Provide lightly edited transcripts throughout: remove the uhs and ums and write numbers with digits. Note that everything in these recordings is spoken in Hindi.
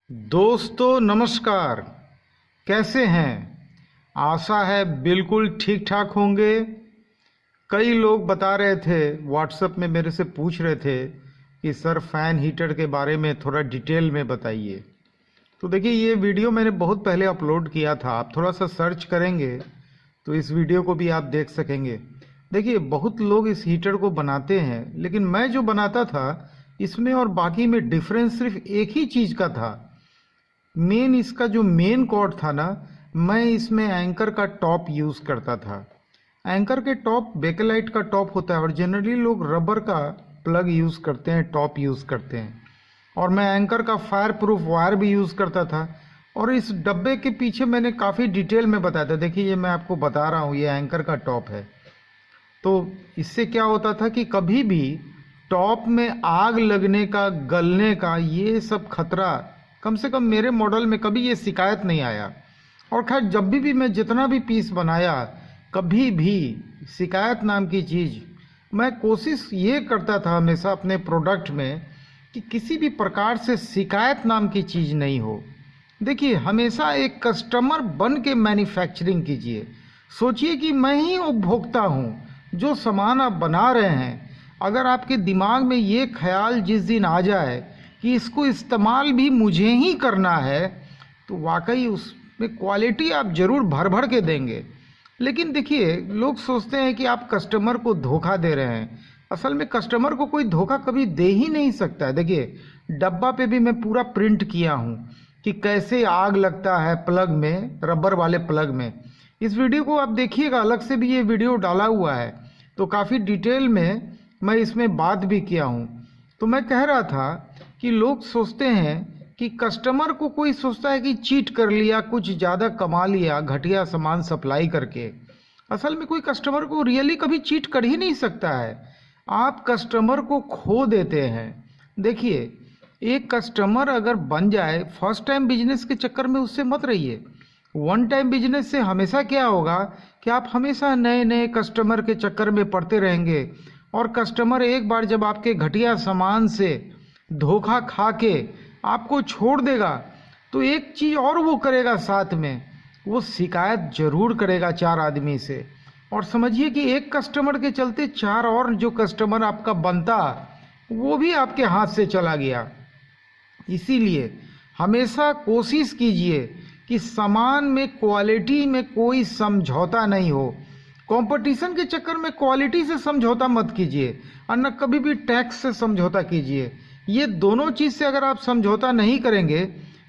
दोस्तों नमस्कार। कैसे हैं? आशा है बिल्कुल ठीक ठाक होंगे। कई लोग बता रहे थे, व्हाट्सएप में मेरे से पूछ रहे थे कि सर फैन हीटर के बारे में थोड़ा डिटेल में बताइए। तो देखिए, ये वीडियो मैंने बहुत पहले अपलोड किया था। आप थोड़ा सा सर्च करेंगे तो इस वीडियो को भी आप देख सकेंगे। देखिए, बहुत लोग इस हीटर को बनाते हैं, लेकिन मैं जो बनाता था इसमें और बाकी में डिफरेंस सिर्फ एक ही चीज़ का था। मेन इसका जो मेन कॉर्ड था ना, मैं इसमें एंकर का टॉप यूज़ करता था। एंकर के टॉप बेकेलाइट का टॉप होता है और जनरली लोग रबर का प्लग यूज़ करते हैं, टॉप यूज़ करते हैं। और मैं एंकर का फायर प्रूफ वायर भी यूज़ करता था। और इस डब्बे के पीछे मैंने काफ़ी डिटेल में बताया था। देखिए, ये मैं आपको बता रहा हूँ, ये एंकर का टॉप है। तो इससे क्या होता था कि कभी भी टॉप में आग लगने का, गलने का, ये सब खतरा कम से कम मेरे मॉडल में कभी ये शिकायत नहीं आया। और खैर, जब भी मैं जितना भी पीस बनाया, कभी भी शिकायत नाम की चीज़, मैं कोशिश ये करता था हमेशा अपने प्रोडक्ट में कि किसी भी प्रकार से शिकायत नाम की चीज़ नहीं हो। देखिए, हमेशा एक कस्टमर बन के मैन्युफैक्चरिंग कीजिए। सोचिए कि मैं ही उपभोक्ता हूँ, जो सामान आप बना रहे हैं, अगर आपके दिमाग में ये ख्याल जिस दिन आ जाए कि इसको इस्तेमाल भी मुझे ही करना है, तो वाकई उसमें क्वालिटी आप ज़रूर भर भर के देंगे। लेकिन देखिए, लोग सोचते हैं कि आप कस्टमर को धोखा दे रहे हैं। असल में कस्टमर को कोई धोखा कभी दे ही नहीं सकता है। देखिए, डब्बा पे भी मैं पूरा प्रिंट किया हूँ कि कैसे आग लगता है प्लग में, रबर वाले प्लग में। इस वीडियो को आप देखिएगा, अलग से भी ये वीडियो डाला हुआ है, तो काफ़ी डिटेल में मैं इसमें बात भी किया हूँ। तो मैं कह रहा था कि लोग सोचते हैं कि कस्टमर को, कोई सोचता है कि चीट कर लिया, कुछ ज़्यादा कमा लिया घटिया सामान सप्लाई करके। असल में कोई कस्टमर को रियली कभी चीट कर ही नहीं सकता है। आप कस्टमर को खो देते हैं। देखिए, एक कस्टमर अगर बन जाए, फर्स्ट टाइम बिजनेस के चक्कर में उससे मत रहिए। वन टाइम बिजनेस से हमेशा क्या होगा कि आप हमेशा नए नए कस्टमर के चक्कर में पड़ते रहेंगे। और कस्टमर एक बार जब आपके घटिया सामान से धोखा खा के आपको छोड़ देगा, तो एक चीज़ और वो करेगा साथ में, वो शिकायत जरूर करेगा 4 आदमी से। और समझिए कि एक कस्टमर के चलते 4 और जो कस्टमर आपका बनता, वो भी आपके हाथ से चला गया। इसीलिए हमेशा कोशिश कीजिए कि सामान में, क्वालिटी में कोई समझौता नहीं हो। कंपटीशन के चक्कर में क्वालिटी से समझौता मत कीजिए, और न कभी भी टैक्स से समझौता कीजिए। ये दोनों चीज़ से अगर आप समझौता नहीं करेंगे,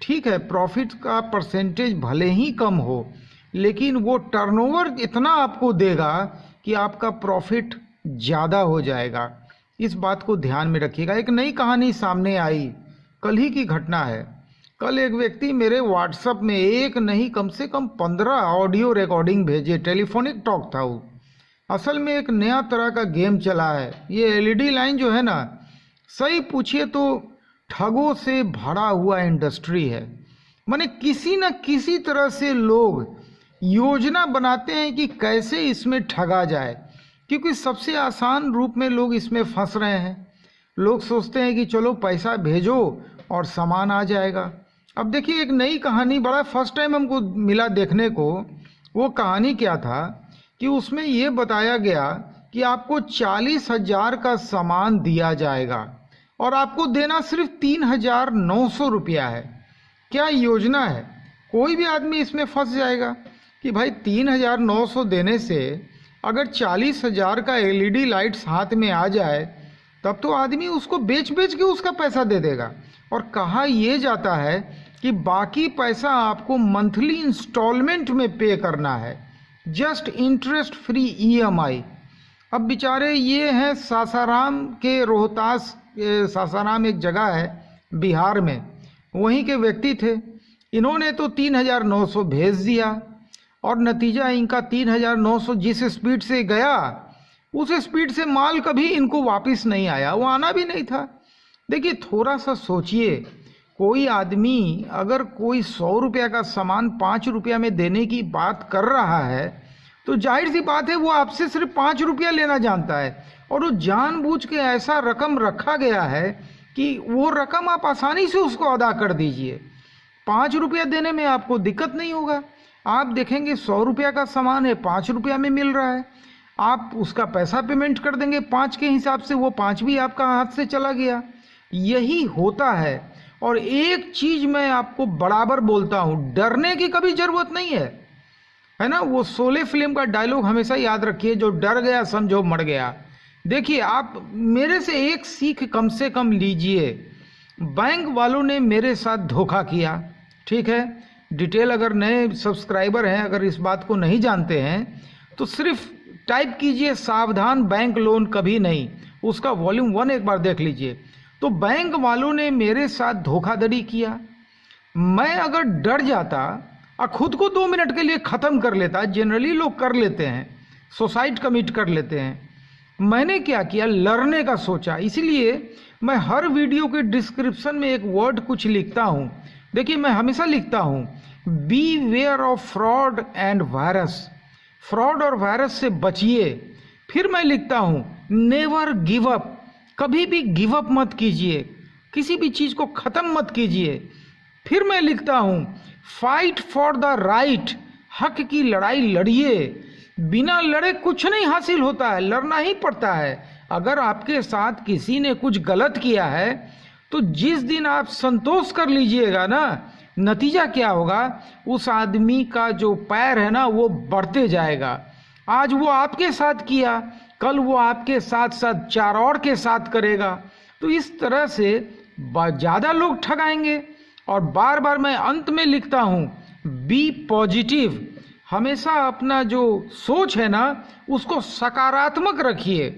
ठीक है, प्रॉफिट का परसेंटेज भले ही कम हो, लेकिन वो टर्नओवर इतना आपको देगा कि आपका प्रॉफिट ज़्यादा हो जाएगा। इस बात को ध्यान में रखिएगा। एक नई कहानी सामने आई, कल ही की घटना है। कल एक व्यक्ति मेरे व्हाट्सएप में एक नहीं, कम से कम 15 ऑडियो रिकॉर्डिंग भेजे। टेलीफोनिक टॉक था वो। असल में एक नया तरह का गेम चला है। ये एलईडी लाइन जो है ना, सही पूछिए तो ठगों से भरा हुआ इंडस्ट्री है। माने किसी न किसी तरह से लोग योजना बनाते हैं कि कैसे इसमें ठगा जाए, क्योंकि सबसे आसान रूप में लोग इसमें फंस रहे हैं। लोग सोचते हैं कि चलो पैसा भेजो और सामान आ जाएगा। अब देखिए, एक नई कहानी, बड़ा फर्स्ट टाइम हमको मिला देखने को। वो कहानी क्या था कि उसमें ये बताया गया कि आपको 40,000 का सामान दिया जाएगा और आपको देना सिर्फ 3,900 रुपया है। क्या योजना है? कोई भी आदमी इसमें फंस जाएगा कि भाई 3,900 देने से अगर 40,000 का एलईडी लाइट्स हाथ में आ जाए, तब तो आदमी उसको बेच बेच के उसका पैसा दे देगा। और कहा यह जाता है कि बाकी पैसा आपको मंथली इंस्टॉलमेंट में पे करना है, जस्ट इंटरेस्ट फ्री ईएमआई। अब बेचारे ये हैं सासाराम के रोहतास, सासाराम एक जगह है बिहार में, वहीं के व्यक्ति थे। इन्होंने तो 3,900 भेज दिया और नतीजा इनका 3,900 जिस स्पीड से गया, उस स्पीड से माल कभी इनको वापस नहीं आया। वो आना भी नहीं था। देखिए, थोड़ा सा सोचिए, कोई आदमी अगर कोई 100 रुपया का सामान 5 रुपया में देने की बात कर रहा है, तो जाहिर सी बात है वो आपसे सिर्फ 5 रुपया लेना जानता है। और वो जानबूझ के ऐसा रकम रखा गया है कि वो रकम आप आसानी से उसको अदा कर दीजिए। 5 रुपया देने में आपको दिक्कत नहीं होगा। आप देखेंगे 100 रुपया का सामान है, 5 रुपया में मिल रहा है, आप उसका पैसा पेमेंट कर देंगे 5 के हिसाब से, वो 5 भी आपका हाथ से चला गया। यही होता है। और एक चीज मैं आपको बराबर बोलता हूं, डरने की कभी जरूरत नहीं है ना। वो शोले फिल्म का डायलॉग हमेशा याद रखिए, जो डर गया समझो मर गया। देखिए, आप मेरे से एक सीख कम से कम लीजिए। बैंक वालों ने मेरे साथ धोखा किया, ठीक है। डिटेल अगर नए सब्सक्राइबर हैं, अगर इस बात को नहीं जानते हैं, तो सिर्फ टाइप कीजिए सावधान बैंक लोन कभी नहीं, उसका वॉल्यूम 1 एक बार देख लीजिए। तो बैंक वालों ने मेरे साथ धोखाधड़ी किया। मैं अगर डर जाता और खुद को 2 मिनट के लिए ख़त्म कर लेता, जनरली लोग कर लेते हैं, सुसाइड कमिट कर लेते हैं, मैंने क्या किया, लड़ने का सोचा। इसलिए मैं हर वीडियो के डिस्क्रिप्शन में एक वर्ड कुछ लिखता हूँ। देखिए, मैं हमेशा लिखता हूँ, beware of fraud and virus, fraud और वायरस से बचिए। फिर मैं लिखता हूँ, नेवर गिव अप, कभी भी गिव अप मत कीजिए, किसी भी चीज़ को ख़त्म मत कीजिए। फिर मैं लिखता हूँ, फाइट फॉर द राइट, हक की लड़ाई लड़िए। बिना लड़े कुछ नहीं हासिल होता है, लड़ना ही पड़ता है। अगर आपके साथ किसी ने कुछ गलत किया है, तो जिस दिन आप संतोष कर लीजिएगा ना, नतीजा क्या होगा, उस आदमी का जो पैर है ना वो बढ़ते जाएगा। आज वो आपके साथ किया, कल वो आपके साथ साथ 4 और के साथ करेगा। तो इस तरह से ज़्यादा लोग ठगाएंगे। और बार बार मैं अंत में लिखता हूँ, बी पॉजिटिव, हमेशा अपना जो सोच है ना उसको सकारात्मक रखिए।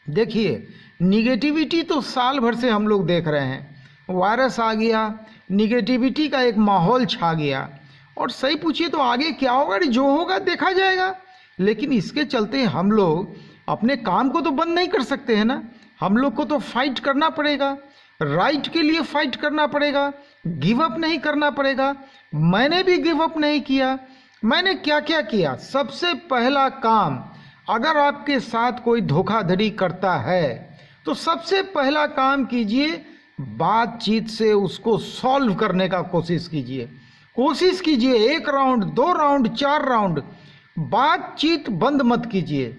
देखिए, निगेटिविटी तो साल भर से हम लोग देख रहे हैं, वायरस आ गया, निगेटिविटी का एक माहौल छा गया, और सही पूछिए तो आगे क्या होगा, जो होगा देखा जाएगा। लेकिन इसके चलते हम लोग अपने काम को तो बंद नहीं कर सकते हैं ना, हम लोग को तो फाइट करना पड़ेगा, राइट के लिए फाइट करना पड़ेगा, गिव अप नहीं करना पड़ेगा। मैंने भी गिव अप नहीं किया। मैंने क्या क्या किया, सबसे पहला काम, अगर आपके साथ कोई धोखाधड़ी करता है तो सबसे पहला काम कीजिए, बातचीत से उसको सॉल्व करने का कोशिश कीजिए। कोशिश कीजिए 1 राउंड, 2 राउंड, 4 राउंड, बातचीत बंद मत कीजिए।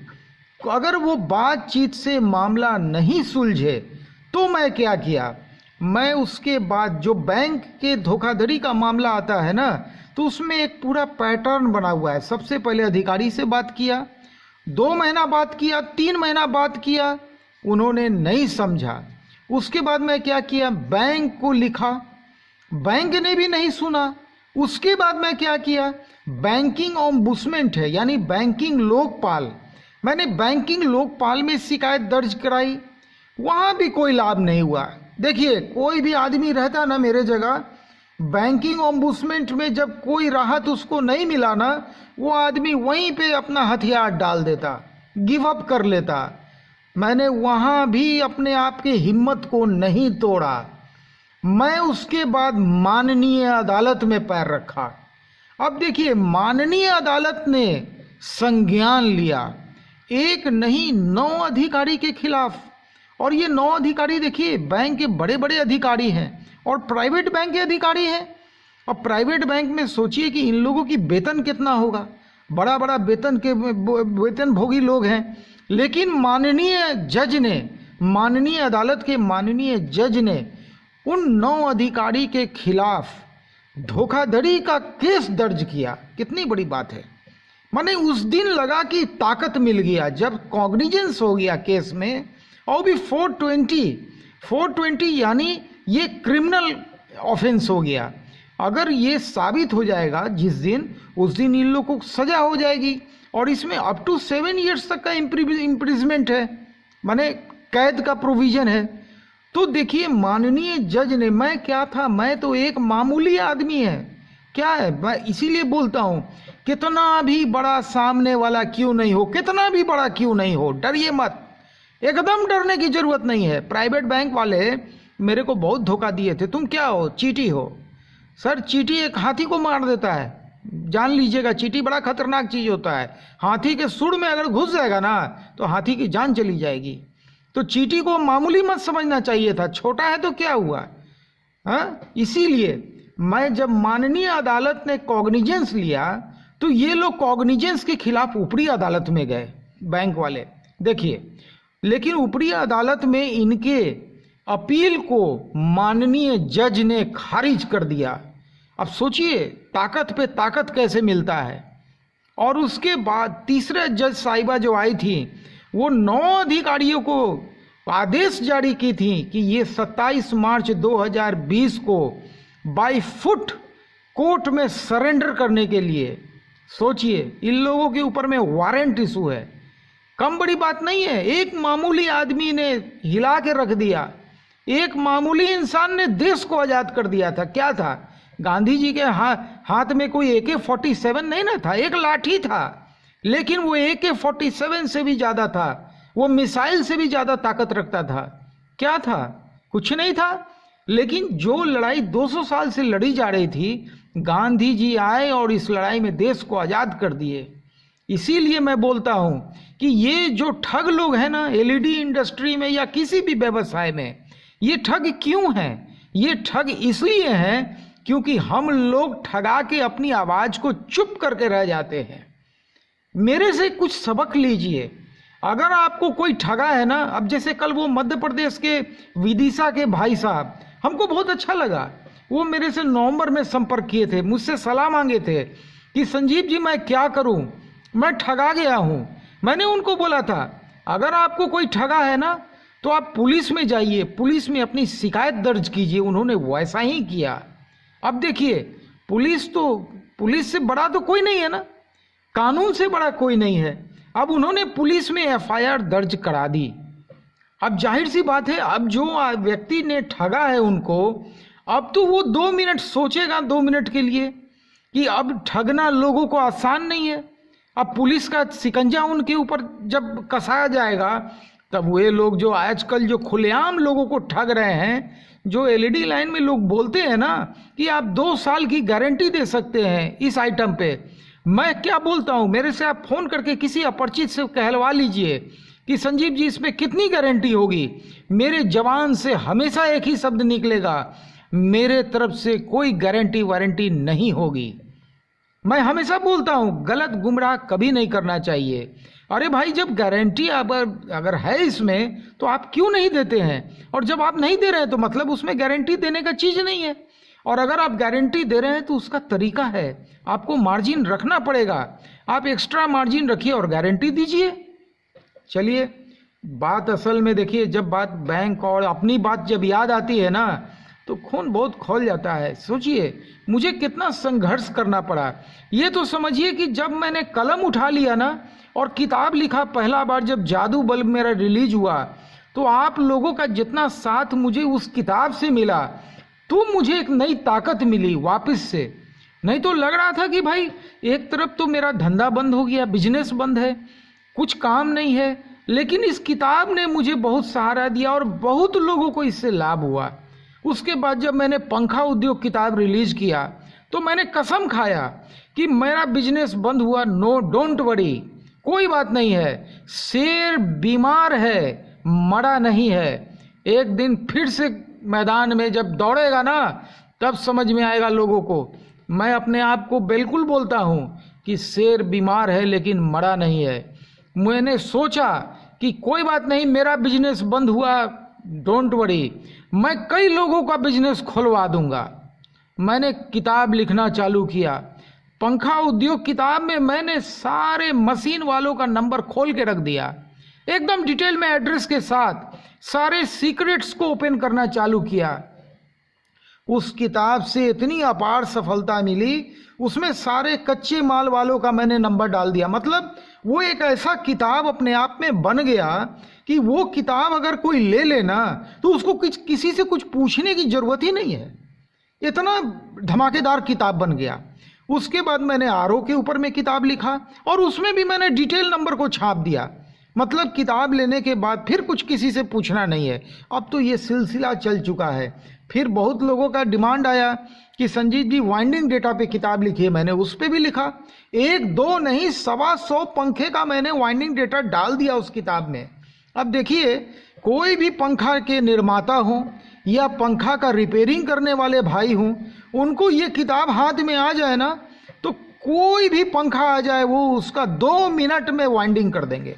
अगर वो बातचीत से मामला नहीं सुलझे तो मैं क्या किया, मैं उसके बाद जो बैंक के धोखाधड़ी का मामला आता है ना, तो उसमें एक पूरा पैटर्न बना हुआ है। सबसे पहले अधिकारी से बात किया, 2 महीना बात किया, 3 महीना बात किया, उन्होंने नहीं समझा। उसके बाद मैं क्या किया, बैंक को लिखा, बैंक ने भी नहीं सुना। उसके बाद मैं क्या किया, बैंकिंग ओम्बुड्समेंट है यानी बैंकिंग लोकपाल, मैंने बैंकिंग लोकपाल में शिकायत दर्ज कराई, वहाँ भी कोई लाभ नहीं हुआ। देखिए, कोई भी आदमी रहता ना मेरे जगह, बैंकिंग ओम्बुड्समेंट में जब कोई राहत उसको नहीं मिला ना, वो आदमी वहीं पे अपना हथियार डाल देता, गिव अप कर लेता। मैंने वहाँ भी अपने आप की हिम्मत को नहीं तोड़ा। मैं उसके बाद माननीय अदालत में पैर रखा। अब देखिए, माननीय अदालत ने संज्ञान लिया, एक नहीं 9 अधिकारी के खिलाफ। और ये 9 अधिकारी देखिए बैंक के बड़े बड़े अधिकारी हैं और प्राइवेट बैंक के अधिकारी हैं। अब प्राइवेट बैंक में सोचिए कि इन लोगों की वेतन कितना होगा, बड़ा बड़ा वेतन भोगी लोग हैं। लेकिन माननीय जज ने, माननीय अदालत के माननीय जज ने उन 9 अधिकारी के खिलाफ धोखाधड़ी का केस दर्ज किया। कितनी बड़ी बात है। माने उस दिन लगा कि ताकत मिल गया जब कॉग्निजेंस हो गया केस में, और भी 420 यानी ये क्रिमिनल ऑफेंस हो गया। अगर ये साबित हो जाएगा जिस दिन, उस दिन इन लोगों को सजा हो जाएगी। और इसमें अप टू 7 ईयर्स तक का इम्प्रिजमेंट है, माने कैद का प्रोविजन है। तो देखिए, माननीय जज ने, मैं क्या था, मैं तो एक मामूली आदमी है, क्या है, मैं इसीलिए बोलता हूँ, कितना भी बड़ा सामने वाला क्यों नहीं हो, कितना भी बड़ा क्यों नहीं हो, डरिए मत, एकदम डरने की जरूरत नहीं है। प्राइवेट बैंक वाले मेरे को बहुत धोखा दिए थे, तुम क्या हो, चीटी हो। सर, चीटी एक हाथी को मार देता है, जान लीजिएगा। चीटी बड़ा खतरनाक चीज होता है, हाथी के सूंड में अगर घुस जाएगा ना तो हाथी की जान चली जाएगी। तो चीटी को मामूली मत समझना चाहिए था, छोटा है तो क्या हुआ, हाँ। इसीलिए मैं जब माननीय अदालत ने कॉग्निजेंस लिया तो ये लोग कॉग्निजेंस के खिलाफ ऊपरी अदालत में गए, बैंक वाले। देखिए, लेकिन ऊपरी अदालत में इनके अपील को माननीय जज ने खारिज कर दिया। अब सोचिए ताकत पे ताकत कैसे मिलता है। और उसके बाद तीसरे जज साहिबा जो आई थी वो 9 अधिकारियों को आदेश जारी की थी कि ये 27 मार्च 2020 को बाय फुट कोर्ट में सरेंडर करने के लिए। सोचिए, इन लोगों के ऊपर में वारंट इशू है, कम बड़ी बात नहीं है। एक मामूली आदमी ने हिला के रख दिया, एक मामूली इंसान ने देश को आजाद कर दिया था। क्या था? गांधी जी के हाथ में कोई AK-47 नहीं ना था, एक लाठी था, लेकिन वो AK-47 से भी ज्यादा था, वो मिसाइल से भी ज्यादा ताकत रखता था। क्या था? कुछ नहीं था। लेकिन जो लड़ाई 200 साल से लड़ी जा रही थी, गांधी जी आए और इस लड़ाई में देश को आजाद कर दिए। इसीलिए मैं बोलता हूं कि ये जो ठग लोग हैं ना, LED इंडस्ट्री में या किसी भी व्यवसाय में, ये ठग क्यों हैं? ये ठग इसलिए हैं क्योंकि हम लोग ठगा के अपनी आवाज को चुप करके रह जाते हैं। मेरे से कुछ सबक लीजिए। अगर आपको कोई ठगा है ना, अब जैसे कल वो मध्य प्रदेश के विदिशा के भाई साहब, हमको बहुत अच्छा लगा, वो मेरे से नवंबर में संपर्क किए थे, मुझसे सलाह मांगे थे कि संजीव जी मैं क्या करूं, मैं ठगा गया हूं। मैंने उनको बोला था अगर आपको कोई ठगा है ना तो आप पुलिस में जाइए, पुलिस में अपनी शिकायत दर्ज कीजिए। उन्होंने वैसा ही किया। अब देखिए, पुलिस से बड़ा तो कोई नहीं है ना, कानून से बड़ा कोई नहीं है। अब उन्होंने पुलिस में FIR दर्ज करा दी। अब जाहिर सी बात है, अब जो व्यक्ति ने ठगा है उनको, अब तो वो 2 मिनट सोचेगा, 2 मिनट के लिए, कि अब ठगना लोगों को आसान नहीं है। अब पुलिस का शिकंजा उनके ऊपर जब कसाया जाएगा, तब वे लोग जो आजकल जो खुलेआम लोगों को ठग रहे हैं, जो LED लाइन में लोग बोलते हैं ना कि आप 2 साल की गारंटी दे सकते हैं इस आइटम पे, मैं क्या बोलता हूं, मेरे से आप फोन करके किसी अपरिचित से कहलवा लीजिए कि संजीव जी इसमें कितनी गारंटी होगी। मेरे जवान से हमेशा एक ही शब्द निकलेगा, मेरे तरफ से कोई गारंटी वारंटी नहीं होगी। मैं हमेशा बोलता हूं गलत गुमराह कभी नहीं करना चाहिए। अरे भाई, जब गारंटी अगर है इसमें तो आप क्यों नहीं देते हैं? और जब आप नहीं दे रहे हैं तो मतलब उसमें गारंटी देने का चीज नहीं है। और अगर आप गारंटी दे रहे हैं तो उसका तरीका है, आपको मार्जिन रखना पड़ेगा। आप एक्स्ट्रा मार्जिन रखिए और गारंटी दीजिए। चलिए, बात असल में देखिए, जब बात बैंक और अपनी बात जब याद आती है ना तो खून बहुत खौल जाता है। सोचिए मुझे कितना संघर्ष करना पड़ा। ये तो समझिए कि जब मैंने कलम उठा लिया ना और किताब लिखा, पहला बार जब जादू बल्ब मेरा रिलीज हुआ, तो आप लोगों का जितना साथ मुझे उस किताब से मिला, तो मुझे एक नई ताकत मिली वापस से। नहीं तो लग रहा था कि भाई एक तरफ तो मेरा धंधा बंद हो गया, बिजनेस बंद है, कुछ काम नहीं है, लेकिन इस किताब ने मुझे बहुत सहारा दिया और बहुत लोगों को इससे लाभ हुआ। उसके बाद जब मैंने पंखा उद्योग किताब रिलीज किया तो मैंने कसम खाया कि मेरा बिजनेस बंद हुआ, नो डोंट वरी, कोई बात नहीं है, शेर बीमार है, मरा नहीं है। एक दिन फिर से मैदान में जब दौड़ेगा ना तब समझ में आएगा लोगों को। मैं अपने आप को बिल्कुल बोलता हूं कि शेर बीमार है लेकिन मरा नहीं है। मैंने सोचा कि कोई बात नहीं, मेरा बिजनेस बंद हुआ, डोंट वरी, मैं कई लोगों का बिजनेस खुलवा दूंगा। मैंने किताब लिखना चालू किया। पंखा उद्योग किताब में मैंने सारे मशीन वालों का नंबर खोल के रख दिया, एकदम डिटेल में एड्रेस के साथ सारे सीक्रेट्स को ओपन करना चालू किया। उस किताब से इतनी अपार सफलता मिली, उसमें सारे कच्चे माल वालों का मैंने नंबर डाल दिया। मतलब वो एक ऐसा किताब अपने आप में बन गया कि वो किताब अगर कोई ले लेना तो उसको किसी से कुछ पूछने की जरूरत ही नहीं है। इतना धमाकेदार किताब बन गया। उसके बाद मैंने RO के ऊपर में किताब लिखा और उसमें भी मैंने डिटेल नंबर को छाप दिया। मतलब किताब लेने के बाद फिर कुछ किसी से पूछना नहीं है। अब तो ये सिलसिला चल चुका है। फिर बहुत लोगों का डिमांड आया कि संजीव जी वाइंडिंग डेटा पे किताब लिखिए, मैंने उस पे भी लिखा। 1-2 नहीं, 125 पंखे का मैंने वाइंडिंग डेटा डाल दिया उस किताब में। अब देखिए, कोई भी पंखा के निर्माता हो या पंखा का रिपेयरिंग करने वाले भाई हों, उनको ये किताब हाथ में आ जाए ना तो कोई भी पंखा आ जाए वो उसका 2 मिनट में वाइंडिंग कर देंगे।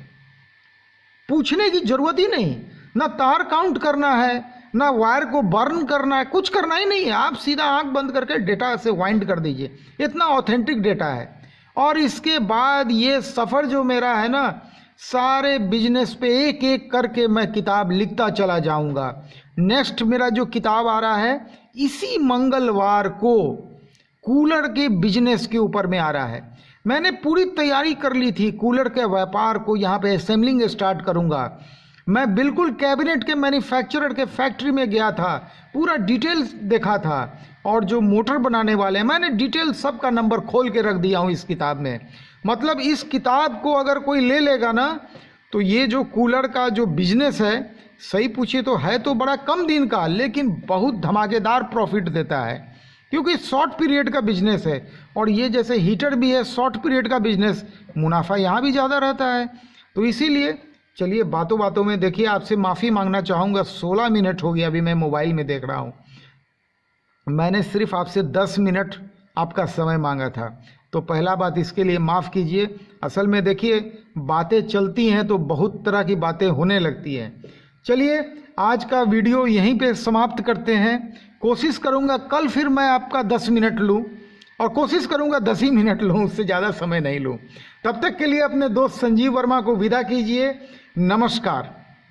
पूछने की जरूरत ही नहीं, ना तार काउंट करना है, ना वायर को बर्न करना है, कुछ करना ही नहीं है। आप सीधा आंख बंद करके डेटा से वाइंड कर दीजिए, इतना ऑथेंटिक डेटा है। और इसके बाद ये सफ़र जो मेरा है ना, सारे बिजनेस पे एक एक करके मैं किताब लिखता चला जाऊंगा। नेक्स्ट मेरा जो किताब आ रहा है इसी मंगलवार को कूलर के बिजनेस के ऊपर में आ रहा है। मैंने पूरी तैयारी कर ली थी, कूलर के व्यापार को यहाँ पे असेंबलिंग स्टार्ट करूँगा। मैं बिल्कुल कैबिनेट के मैन्युफैक्चरर के फैक्ट्री में गया था, पूरा डिटेल्स देखा था, और जो मोटर बनाने वाले हैं मैंने डिटेल सबका नंबर खोल के रख दिया हूँ इस किताब में। मतलब इस किताब को अगर कोई ले लेगा ना तो ये जो कूलर का जो बिजनेस है, सही पूछिए तो है तो बड़ा कम दिन का, लेकिन बहुत धमाकेदार प्रॉफिट देता है, क्योंकि शॉर्ट पीरियड का बिजनेस है। और ये जैसे हीटर भी है शॉर्ट पीरियड का बिजनेस, मुनाफा यहाँ भी ज़्यादा रहता है। तो इसीलिए चलिए बातों बातों में, देखिए आपसे माफ़ी मांगना चाहूँगा, 16 मिनट हो गया अभी मैं मोबाइल में देख रहा हूँ। मैंने सिर्फ आपसे 10 मिनट आपका समय मांगा था, तो पहला बात इसके लिए माफ़ कीजिए। असल में देखिए बातें चलती हैं तो बहुत तरह की बातें होने लगती हैं। चलिए आज का वीडियो यहीं पे समाप्त करते हैं। कोशिश करूँगा कल फिर मैं आपका 10 मिनट लूँ, और कोशिश करूँगा 10 ही मिनट लूँ, उससे ज़्यादा समय नहीं लूँ। तब तक के लिए अपने दोस्त संजीव वर्मा को विदा कीजिए। नमस्कार।